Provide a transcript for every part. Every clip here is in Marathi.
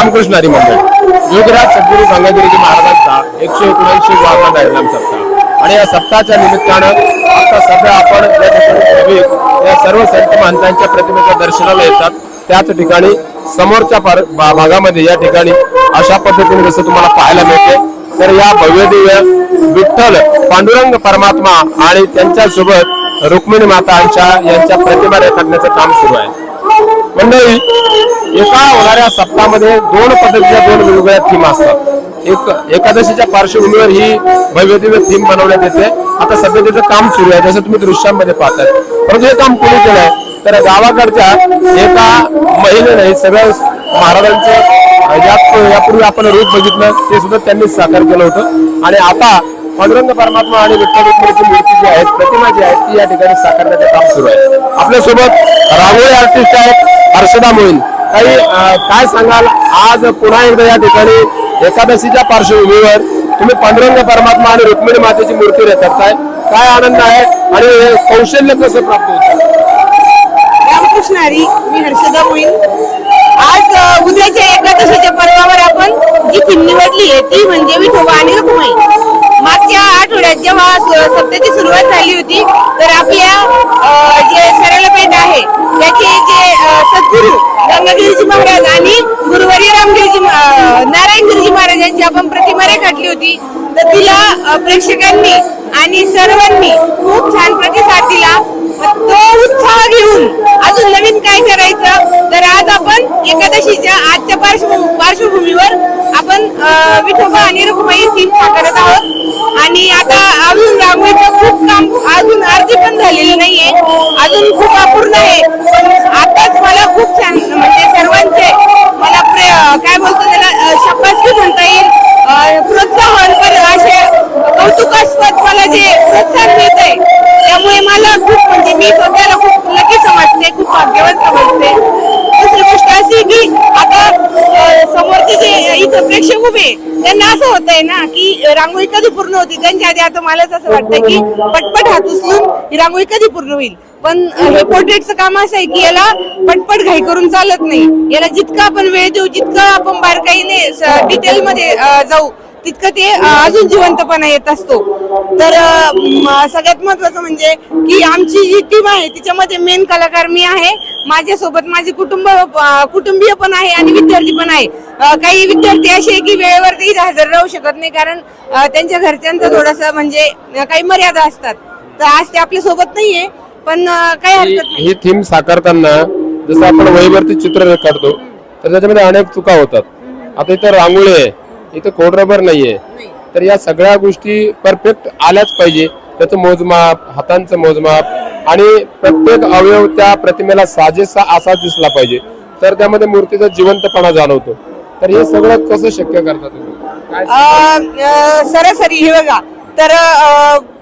रामकृष्ण हरी मंडळ योगराज सद्गुरू गंगागिरीजी महाराजांचा 179वा नाम सप्ताह आणि या सप्ताहाच्या निमित्तानं आता सध्या आपण या ठिकाणी या सर्व संत महंतांच्या प्रतिमेच्या दर्शनाला येतात। त्याच ठिकाणी समोरच्या भागामध्ये या ठिकाणी अशा पद्धतीने जसं तुम्हाला पाहायला मिळते तर या भव्य दिव्य विठ्ठल पांडुरंग परमात्मा आणि त्यांच्या सोबत रुक्मिणी माता यांच्या प्रतिमा रेखाटण्याचं काम सुरू आहे। मंडळी एका होणाऱ्या सप्ताहामध्ये दोन पद्धतीच्या दोन वेगवेगळ्या थीम असतात। एक एकादशीच्या पार्श्वभूमीवर ही भव्य दिव्य थीम बनवण्यात येते। आता सध्या त्याचं काम सुरू आहे जसं तुम्ही दृश्यांमध्ये पाहताय। परंतु हे काम कोणी केलंय तर गावाकडच्या एका महिलेने सगळ्या महाराजांचं यापूर्वी आपण रूप बघितलं ते सुद्धा त्यांनी साकार केलं होतं आणि आता पांडुरंग परमात्मा आणि विठ्ठल रुक्मिणीची मूर्ती जी आहे प्रतिमा जी आहे ती या ठिकाणी साकारण्याचे काम सुरू आहे। आपल्यासोबत रांगोळी आर्टिस्ट आहेत हर्षदा मोहीन। काही काय सांगाल आज पुन्हा एकदा या ठिकाणी एकादशीच्या पार्श्वभूमीवर तुम्ही पांडुरंग परमात्मा आणि रुक्मिणी मातेची मूर्ती रेखाटताय, काय आनंद आहे आणि हे कौशल्य कसं प्राप्त होतं? रामकृष्ण हरी, मी हर्षदा मोहीन। आज उद्याच्या एकादशीच्या पर्वावर आपण जी थीम निवडली आहे ती म्हणजे विठोबा आणि रुक्मिणी। मागच्या आठवड्यात जेव्हा सप्त्याची सुरुवात झाली होती तर आपल्या जे सरलपेठ आहे त्याचे जे सद्गुरू गंगागिरीजी महाराज आणि गुरुवर्य नारायणगिरीजी महाराज यांची आपण प्रतिमा रेखाटली होती तर तिला प्रेक्षकांनी आणि सर्वांनी खूप छान प्रतिसाद दिला। तो उत्साह घेऊन अजून नवीन काय करायचं तर आज आपण एकादशीच्या आजच्या पार्श्वभूमीवर आपण विठोबा आणि रुक्मिणी थीम साकारत आहोत आणि आता अजून रांगोळीचं खूप काम अजून अर्धी पण झालेली नाहीये, अजून खूप अपूर्ण आहे। आताच मला खूप छान म्हणजे सर्वांचे मला काय बोलतो त्याला शाबासकी म्हणता येईल, प्रोत्साहन पण असे कौतुकास्पद मला जे प्रोत्साहन मिळतंय त्यामुळे मला खूप म्हणजे मी स्वतःला खूप लकी समजते, खूप भाग्यवान समजते। दुसरी गोष्ट अशी की आता समोरचे जे इथं प्रेक्षक उभे त्यांना असं होतंय ना की रांगोळी कधी पूर्ण होती, त्यांच्या आधी आता मलाच असं वाटतंय की पटपट हात उचलून ही रांगोळी कधी पूर्ण होईल। पण हे पोर्ट्रेटचं काम असं आहे की याला पटपट घाई करून चालत नाही, याला जितका आपण वेळ देऊ जितकं आपण बारकाईने डिटेलमध्ये जाऊ तितकं ते अजून जिवंतपणा येत असतो। तर सगळ्यात महत्वाचं म्हणजे की आमची जी टीम आहे तिच्यामध्ये मेन कलाकार मी आहे, माझ्यासोबत माझे कुटुंबीय पण आहे आणि विद्यार्थी पण आहे। काही विद्यार्थी असे आहे की वेळेवरती हजर राहू शकत नाही कारण त्यांच्या घरच्यांचं थोडंसं म्हणजे काही मर्यादा असतात, तर आज ते आपल्या सोबत नाहीये पण काही हरकत नाही। ही थीम साकारताना जसं आपण वहीवरती चित्र रेखाटतो तर त्याच्यामध्ये अनेक चुका होतात। आता इथं रांगोळी आहे, इथं कोड रबर नाहीये, तर या सगळ्या गोष्टी परफेक्ट आल्याच पाहिजे। त्याचं मोजमाप, हातांचं मोजमाप आणि प्रत्येक अवयव त्या प्रतिमेला साजेसा असा दिसला पाहिजे तर त्यामध्ये मूर्तीचा जिवंतपणा जाणवतो। तर हे सगळं कसं शक्य करता तुम्ही? सरासरी हे बघा तर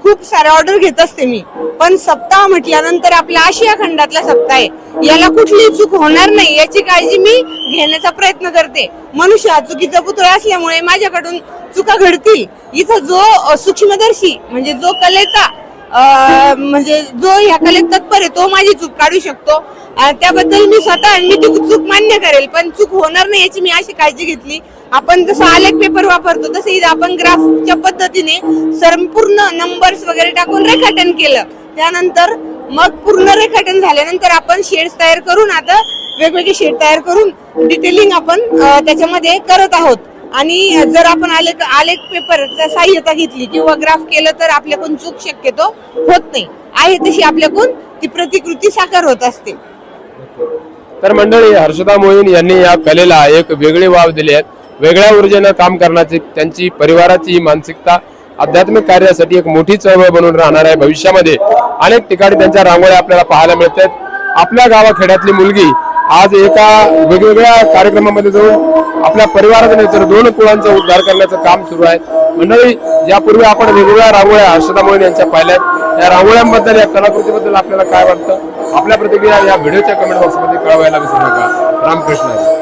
खूप साऱ्या ऑर्डर घेत असते मी, पण सप्ताह म्हटल्यानंतर आपला आशिया खंडातला सप्ताह आहे, याला कुठली चूक होणार नाही याची काळजी मी घेण्याचा प्रयत्न करते। मनुष्य हा चुकीचा पुतळा असल्यामुळे माझ्याकडून चुका घडतील। इथं जो सूक्ष्मदर्शी म्हणजे जो कलेचा म्हणजे जो ह्या कलेत तत्पर आहे तो माझी चूक काढू शकतो, त्याबद्दल मी स्वतः मी ती चूक मान्य करेल, पण चूक होणार नाही याची मी अशी काळजी घेतली। आपण जसं आलेख पेपर वापरतो तसे आपण ग्राफच्या पद्धतीने संपूर्ण नंबर्स वगैरे टाकून रेखाटन केलं। त्यानंतर मग पूर्ण रेखाटन झाल्यानंतर आपण शेड्स तयार करून आता वेगवेगळे शेड तयार करून डिटेलिंग आपण त्याच्यामध्ये करत आहोत। आणि जर आपण आलेख पेपरचा सहाय्यता घेतली किंवा ग्राफ केलं तर आपल्याकडून चूक शक्यतो होत नाही, आहे तशी आपल्याकडून ती प्रतिकृती साकार होत असते। तर मंडळी हर्षदा मोहीन यांनी या कलेला एक वेगळी वाव दिली आहे। वेगळ्या ऊर्जेनं काम करण्याची त्यांची परिवाराची मानसिकता आध्यात्मिक कार्यासाठी एक मोठी चळवळ बनून राहणार आहे। भविष्यामध्ये अनेक ठिकाणी त्यांच्या रांगोळ्या आपल्याला पाहायला मिळतात। आपल्या गावाखेड्यातली मुलगी आज एका वेगवेगळ्या कार्यक्रमामध्ये जाऊन आपल्या परिवाराचा नाही तर दोन कुळांचा उद्धार करण्याचं काम सुरू आहे। मंडळी यापूर्वी आपण वेगवेगळ्या रांगोळ्या हर्षदा मोहीन यांच्या पाहिल्यात। या रांगोळ्यांबद्दल या कलाकृतीबद्दल आपल्याला काय वाटतं? आपल्या प्रतिक्रिया या व्हिडिओच्या कमेंट बॉक्समध्ये कळवायला विसरू नका। रामकृष्ण।